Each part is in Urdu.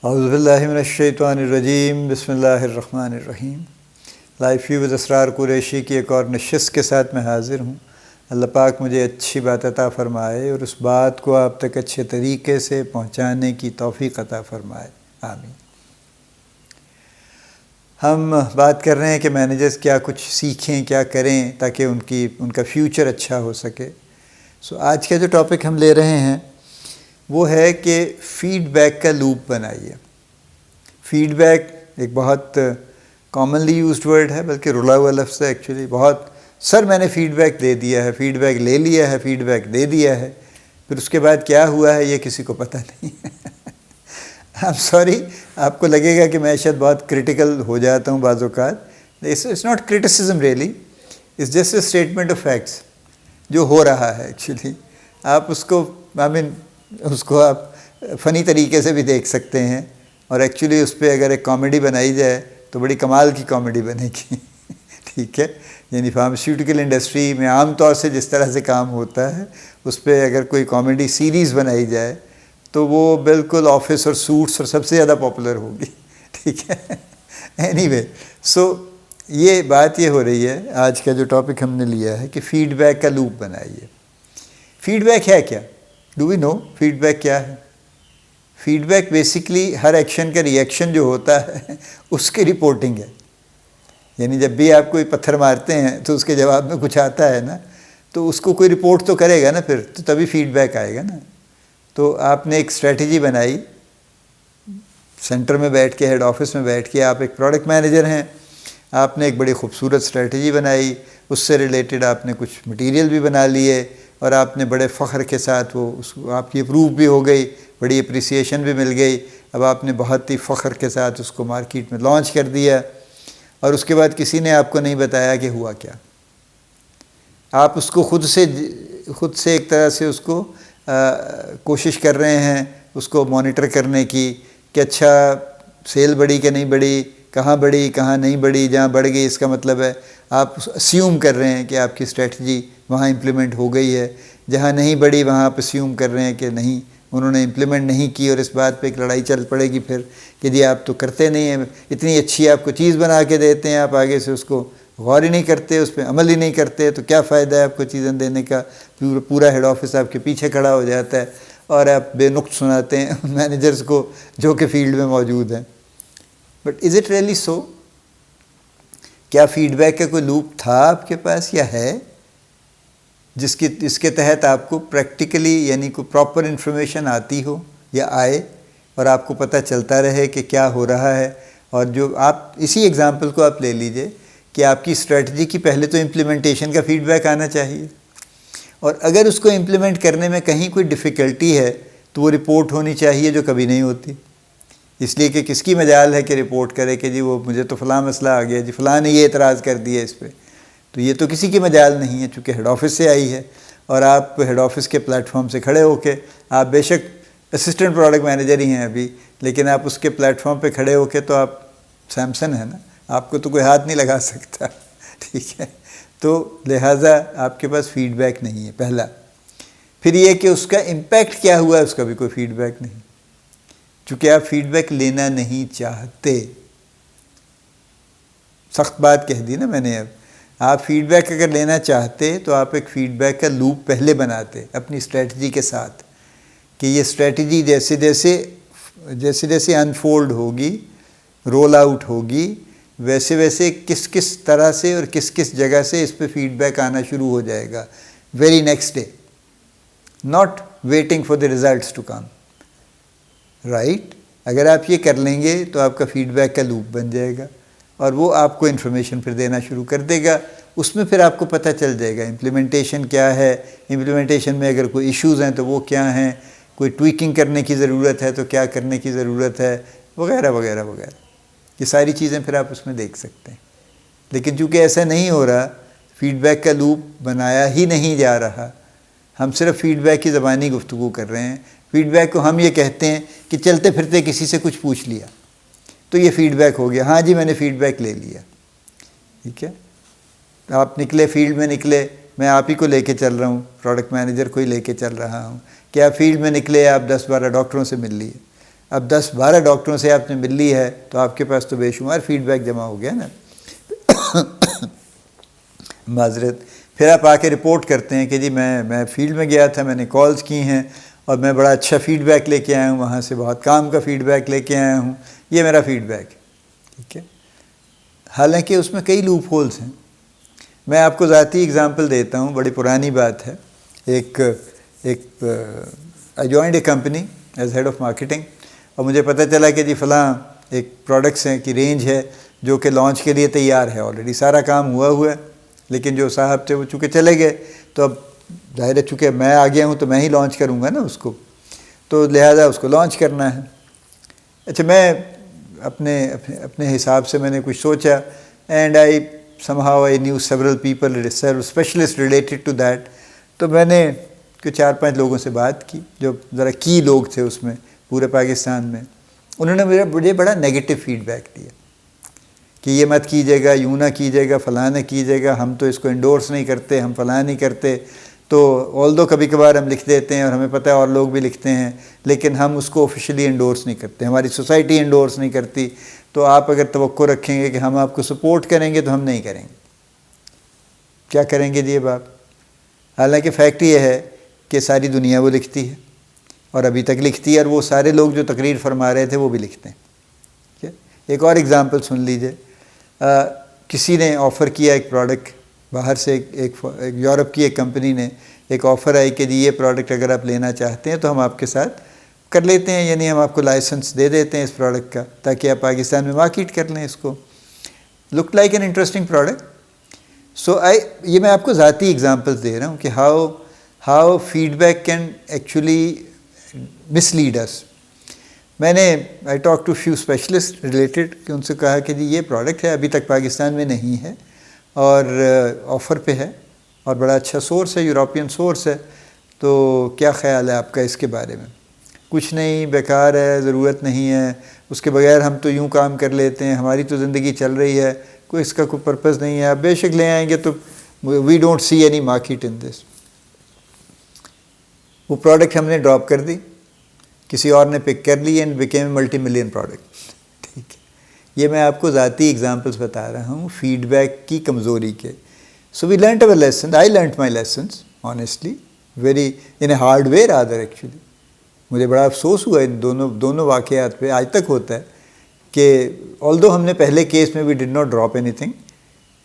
اعوذ باللہ من الشیطان الرجیم، بسم اللہ الرحمن الرحیم۔ لائف ویو ود اسرار قریشی کی ایک اور نشست کے ساتھ میں حاضر ہوں۔ اللہ پاک مجھے اچھی بات عطا فرمائے اور اس بات کو آپ تک اچھے طریقے سے پہنچانے کی توفیق عطا فرمائے، آمین۔ ہم بات کر رہے ہیں کہ مینیجرز کیا کچھ سیکھیں، کیا کریں تاکہ ان کا فیوچر اچھا ہو سکے۔ آج کا جو ٹاپک ہم لے رہے ہیں وہ ہے کہ فیڈ بیک کا لوپ بنائیے۔ فیڈ بیک ایک بہت کامنلی یوزڈ ورڈ ہے، بلکہ رلا ہوا لفظ ہے ایکچولی۔ سر میں نے فیڈ بیک دے دیا ہے، فیڈ بیک لے لیا ہے، فیڈ بیک دے دیا ہے، پھر اس کے بعد کیا ہوا ہے یہ کسی کو پتہ نہیں ہے۔ آئی ایم سوری، آپ کو لگے گا کہ میں شاید بہت کرٹیکل ہو جاتا ہوں بعض اوقات۔ It's not criticism really, it's just a statement of facts جو ہو رہا ہے ایکچولی۔ آپ اس کو آپ فنی طریقے سے بھی دیکھ سکتے ہیں، اور ایکچولی اس پہ اگر ایک کامیڈی بنائی جائے تو بڑی کمال کی کامیڈی بنے گی، ٹھیک ہے۔ یعنی فارماسیوٹیکل انڈسٹری میں عام طور سے جس طرح سے کام ہوتا ہے اس پہ اگر کوئی کامیڈی سیریز بنائی جائے تو وہ بالکل آفس اور سوٹس اور سب سے زیادہ پاپولر ہوگی، ٹھیک ہے۔ اینی وے، یہ بات یہ ہو رہی ہے، آج کا جو ٹاپک ہم نے لیا ہے کہ فیڈ بیک کا لوپ بنائیے۔ فیڈ بیک ہے کیا؟ Do we know feedback کیا ہے؟ فیڈ بیک بیسیکلی ہر ایکشن کا ری ایکشن جو ہوتا ہے اس کی رپورٹنگ ہے۔ یعنی جب بھی آپ کوئی پتھر مارتے ہیں تو اس کے جواب میں کچھ آتا ہے نا، تو اس کو کوئی رپورٹ تو کرے گا نا، پھر تو تبھی فیڈ بیک آئے گا نا۔ تو آپ نے ایک اسٹریٹجی بنائی، سینٹر میں بیٹھ کے، ہیڈ آفس میں بیٹھ کے، آپ ایک پروڈکٹ مینیجر ہیں، آپ نے ایک بڑی خوبصورت اسٹریٹجی بنائی، اس سے ریلیٹڈ آپ نے کچھ مٹیریل بھی بنا لیے، اور آپ نے بڑے فخر کے ساتھ اس کو آپ کی اپروو بھی ہو گئی، بڑی اپریسیشن بھی مل گئی۔ اب آپ نے بہت ہی فخر کے ساتھ اس کو مارکیٹ میں لانچ کر دیا، اور اس کے بعد کسی نے آپ کو نہیں بتایا کہ ہوا کیا۔ آپ اس کو خود سے ایک طرح سے اس کو کوشش کر رہے ہیں اس کو مانیٹر کرنے کی کہ اچھا سیل بڑھی کہ نہیں بڑھی، کہاں بڑھی کہاں نہیں بڑھی۔ جہاں بڑھ گئی اس کا مطلب ہے آپ اسیوم کر رہے ہیں کہ آپ کی اسٹریٹجی وہاں امپلیمنٹ ہو گئی ہے، جہاں نہیں بڑھی وہاں آپ اسیوم کر رہے ہیں کہ نہیں، انہوں نے امپلیمنٹ نہیں کی، اور اس بات پہ ایک لڑائی چل پڑے گی پھر کہ جی آپ تو کرتے نہیں ہیں، اتنی اچھی آپ کو چیز بنا کے دیتے ہیں، آپ آگے سے اس کو غور ہی نہیں کرتے، اس پہ عمل ہی نہیں کرتے، تو کیا فائدہ ہے آپ کو چیزیں دینے کا۔ پورا ہیڈ آفس آپ کے پیچھے کھڑا ہو جاتا ہے اور آپ بے نقط سناتے ہیں مینیجرز کو جو کہ فیلڈ میں موجود ہیں۔ But is it really so? کیا فیڈ بیک کا کوئی لوپ تھا آپ کے پاس یا ہے جس کے تحت آپ کو پریکٹیکلی یعنی کوئی پراپر انفارمیشن آتی ہو یا آئے اور آپ کو پتہ چلتا رہے کہ کیا ہو رہا ہے؟ اور جو آپ اسی ایگزامپل کو آپ لے لیجئے کہ آپ کی اسٹریٹجی کی پہلے تو امپلیمنٹیشن کا فیڈ بیک آنا چاہیے، اور اگر اس کو امپلیمنٹ کرنے میں کہیں کوئی ڈیفیکلٹی ہے تو وہ رپورٹ ہونی چاہیے، جو کبھی نہیں ہوتی۔ اس لیے کہ کس کی مجال ہے کہ رپورٹ کرے کہ جی وہ مجھے تو فلاں مسئلہ آ گیا، جی فلاں نے یہ اعتراض کر دیا اس پہ، تو یہ تو کسی کی مجال نہیں ہے چونکہ ہیڈ آفس سے آئی ہے، اور آپ ہیڈ آفس کے پلیٹ فارم سے کھڑے ہو کے، آپ بے شک اسسٹنٹ پروڈکٹ مینیجر ہی ہیں ابھی، لیکن آپ اس کے پلیٹ فارم پہ کھڑے ہو کے تو آپ سیمسن ہیں نا، آپ کو تو کوئی ہاتھ نہیں لگا سکتا، ٹھیک ہے۔ تو لہٰذا آپ کے پاس فیڈ بیک نہیں ہے، پہلا۔ پھر یہ کہ اس کا امپیکٹ کیا ہوا ہے اس کا بھی کوئی فیڈ بیک نہیں، چونکہ آپ فیڈ بیک لینا نہیں چاہتے۔ سخت بات کہہ دی نا میں نے اب۔ آپ فیڈ بیک اگر لینا چاہتے تو آپ ایک فیڈ بیک کا لوپ پہلے بناتے اپنی اسٹریٹجی کے ساتھ، کہ یہ اسٹریٹجی جیسے جیسے انفولڈ ہوگی، رول آؤٹ ہوگی، ویسے ویسے کس طرح سے اور کس جگہ سے اس پہ فیڈ بیک آنا شروع ہو جائے گا very next day, not waiting for the results to come, right. اگر آپ یہ کر لیں گے تو آپ کا فیڈ بیک کا لوپ بن جائے گا، اور وہ آپ کو انفارمیشن پھر دینا شروع کر دے گا۔ اس میں پھر آپ کو پتہ چل جائے گا امپلیمنٹیشن کیا ہے، امپلیمنٹیشن میں اگر کوئی ایشوز ہیں تو وہ کیا ہیں، کوئی ٹویکنگ کرنے کی ضرورت ہے تو کیا کرنے کی ضرورت ہے، وغیرہ وغیرہ وغیرہ۔ یہ ساری چیزیں پھر آپ اس میں دیکھ سکتے ہیں۔ لیکن چونکہ ایسا نہیں ہو رہا، فیڈ بیک کا لوپ بنایا ہی نہیں جا رہا، ہم صرف فیڈ بیک کی زبانی گفتگو کر رہے ہیں۔ فیڈ بیک کو ہم یہ کہتے ہیں کہ چلتے پھرتے کسی سے کچھ پوچھ لیا تو یہ فیڈ بیک ہو گیا، ہاں جی میں نے فیڈ بیک لے لیا، ٹھیک ہے۔ آپ نکلے، فیلڈ میں نکلے، میں آپ ہی کو لے کے چل رہا ہوں، پروڈکٹ مینیجر کو ہی لے کے چل رہا ہوں کہ آپ فیلڈ میں نکلے، آپ 10-12 ڈاکٹروں سے مل لیے، اب 10-12 ڈاکٹروں سے آپ نے مل لی ہے تو آپ کے پاس تو بے شمار فیڈ بیک جمع ہو گیا نا. معذرت. پھر آپ آ کے رپورٹ کرتے ہیں کہ جی میں فیلڈ میں گیا تھا, میں نے کالز کی ہیں اور میں بڑا اچھا فیڈ بیک لے کے آیا ہوں, وہاں سے بہت کام کا فیڈ بیک لے کے آیا ہوں, یہ میرا فیڈ بیک. ٹھیک ہے, حالانکہ اس میں کئی لوپ ہولز ہیں. میں آپ کو ذاتی اگزامپل دیتا ہوں, بڑی پرانی بات ہے. ایک I joined a company as head of marketing, اور مجھے پتہ چلا کہ جی فلاں ایک پروڈکٹس ہیں کی رینج ہے جو کہ لانچ کے لیے تیار ہے, آلریڈی سارا کام ہوا ہے, لیکن جو صاحب تھے وہ چونکہ چلے گئے تو اب ظاہر ہے چونکہ میں آ گیا ہوں تو میں ہی لانچ کروں گا نا اس کو, تو لہٰذا اس کو لانچ کرنا ہے. اچھا, میں اپنے حساب سے میں نے کچھ سوچا, and I somehow I knew several people, several specialists related to that. تو میں نے کچھ 4-5 لوگوں سے بات کی جو ذرا کی لوگ تھے اس میں پورے پاکستان میں. انہوں نے مجھے بڑا نیگیٹو فیڈ بیک دیا کہ یہ مت کیجیے گا, یوں نہ کیجیے گا, فلاں نہ کیجیے گا, ہم تو اس کو انڈورس نہیں کرتے, ہم فلاں نہیں کرتے. تو although کبھی کبھار ہم لکھ دیتے ہیں اور ہمیں پتہ ہے اور لوگ بھی لکھتے ہیں, لیکن ہم اس کو آفیشلی انڈورس نہیں کرتے, ہماری سوسائٹی انڈورس نہیں کرتی. تو آپ اگر توقع رکھیں گے کہ ہم آپ کو سپورٹ کریں گے تو ہم نہیں کریں گے. کیا کریں گے جی اب آپ؟ حالانکہ فیکٹ یہ ہے کہ ساری دنیا وہ لکھتی ہے اور ابھی تک لکھتی ہے, اور وہ سارے لوگ جو تقریر فرما رہے تھے وہ بھی لکھتے ہیں. ٹھیک ہے, ایک اور اگزامپل سن لیجئے. کسی نے آفر کیا ایک پروڈکٹ باہر سے, ایک یورپ کی ایک کمپنی نے ایک آفر آئی کہ جی یہ پروڈکٹ اگر آپ لینا چاہتے ہیں تو ہم آپ کے ساتھ کر لیتے ہیں, یعنی ہم آپ کو لائسنس دے دیتے ہیں اس پروڈکٹ کا تاکہ آپ پاکستان میں مارکیٹ کر لیں اس کو. Look like an interesting product. So یہ میں آپ کو ذاتی اگزامپلس دے رہا ہوں کہ how feedback can actually mislead us. میں نے I talk to few specialist related کہ ان سے کہا کہ جی یہ پروڈکٹ ہے, ابھی تک پاکستان میں نہیں ہے اور آفر پہ ہے اور بڑا اچھا سورس ہے, یوروپین سورس ہے, تو کیا خیال ہے آپ کا اس کے بارے میں؟ کچھ نہیں, بیکار ہے, ضرورت نہیں ہے, اس کے بغیر ہم تو یوں کام کر لیتے ہیں, ہماری تو زندگی چل رہی ہے, کوئی اس کا کوئی پرپز نہیں ہے, آپ بے شک لے آئیں گے تو we don't see any market in this. وہ پروڈکٹ ہم نے ڈراپ کر دی, کسی اور نے پک کر لی and became multi million product. ٹھیک ہے, یہ میں آپ کو ذاتی ایگزامپلس بتا رہا ہوں فیڈ بیک کی کمزوری کے. So we learnt our lesson, I learnt my lessons honestly very in a hard way rather actually. مجھے بڑا افسوس ہوا ان دونوں واقعات پہ, آج تک ہوتا ہے کہ although ہم نے پہلے کیس میں we did not drop anything,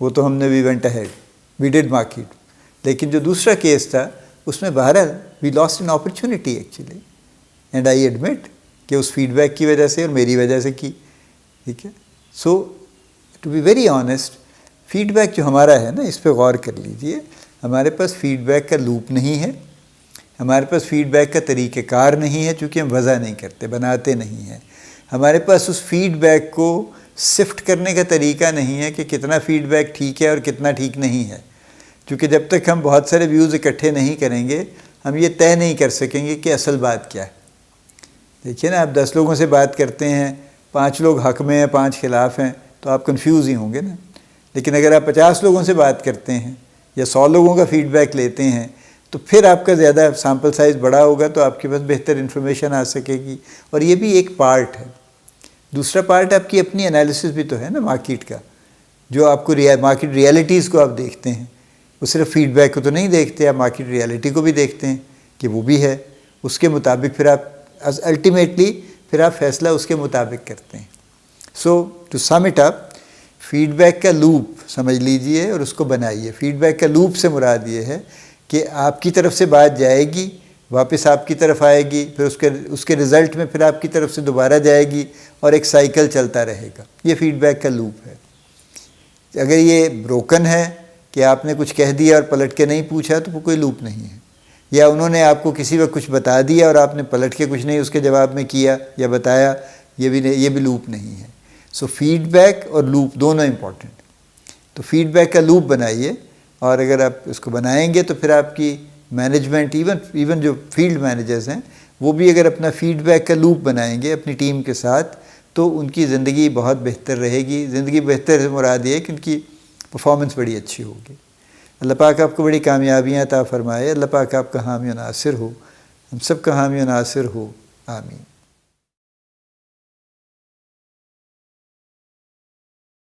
وہ تو ہم نے we went ahead, we did market. لیکن جو دوسرا کیس تھا اس میں بہرحال we lost an opportunity actually, and I admit کہ اس فیڈ بیک کی وجہ سے اور میری وجہ سے کی. ٹھیک ہے, so to be very honest, feedback جو ہمارا ہے نا اس پہ غور کر لیجئے. ہمارے پاس فیڈ بیک کا لوپ نہیں ہے, ہمارے پاس فیڈ بیک کا طریقہ کار نہیں ہے, چونکہ ہم وضع نہیں کرتے, بناتے نہیں ہیں. ہمارے پاس اس فیڈ بیک کو سفٹ کرنے کا طریقہ نہیں ہے کہ کتنا فیڈ بیک ٹھیک ہے اور کتنا ٹھیک نہیں ہے, کیونکہ جب تک ہم بہت سارے ویوز اکٹھے نہیں کریں گے ہم یہ طے نہیں کر سکیں گے کہ اصل بات کیا ہے. دیکھیے نا, آپ 10 لوگوں سے بات کرتے ہیں, 5 لوگ حق میں ہیں, 5 خلاف ہیں, تو آپ کنفیوز ہی ہوں گے نا. لیکن اگر آپ 50 لوگوں سے بات کرتے ہیں یا 100 لوگوں کا فیڈ بیک لیتے ہیں تو پھر آپ کا زیادہ سیمپل سائز بڑا ہوگا, تو آپ کے پاس بہتر انفارمیشن آ سکے گی. اور یہ بھی ایک پارٹ ہے. دوسرا پارٹ آپ کی اپنی انالیسس بھی تو ہے نا مارکیٹ کا, جو آپ کو مارکیٹ ریالٹیز کو آپ دیکھتے ہیں. وہ صرف فیڈ بیک کو تو نہیں دیکھتے, آپ مارکیٹ ریالٹی کو بھی دیکھتے ہیں کہ وہ بھی ہے. اس کے مطابق پھر آپ الٹیمیٹلی پھر آپ فیصلہ اس کے مطابق کرتے ہیں. So to sum it up, feedback کا لوپ سمجھ لیجئے اور اس کو بنائیے. فیڈ بیک کا لوپ سے مراد یہ ہے کہ آپ کی طرف سے بات جائے گی, واپس آپ کی طرف آئے گی, پھر اس کے رزلٹ میں پھر آپ کی طرف سے دوبارہ جائے گی, اور ایک سائیکل چلتا رہے گا. یہ فیڈ بیک کا لوپ ہے. اگر یہ بروکن ہے کہ آپ نے کچھ کہہ دیا اور پلٹ کے نہیں پوچھا تو وہ کوئی لوپ نہیں ہے. یا انہوں نے آپ کو کسی وقت کچھ بتا دیا اور آپ نے پلٹ کے کچھ نہیں اس کے جواب میں کیا یا بتایا, یہ بھی لوپ نہیں ہے. سو فیڈ بیک اور لوپ دونوں امپورٹنٹ. تو فیڈ بیک کا لوپ بنائیے, اور اگر آپ اس کو بنائیں گے تو پھر آپ کی مینجمنٹ, ایون جو فیلڈ مینیجرز ہیں وہ بھی اگر اپنا فیڈ بیک کا لوپ بنائیں گے اپنی ٹیم کے ساتھ تو ان کی زندگی بہت بہتر رہے گی. زندگی بہتر سے مراد یہ ہے کہ ان کی پرفارمنس بڑی اچھی ہوگی. اللہ پاک آپ کو بڑی کامیابیاں عطا فرمائے. اللہ پاک آپ کا حامی و ناصر ہو, ہم سب کا حامی و ناصر ہو. آمین.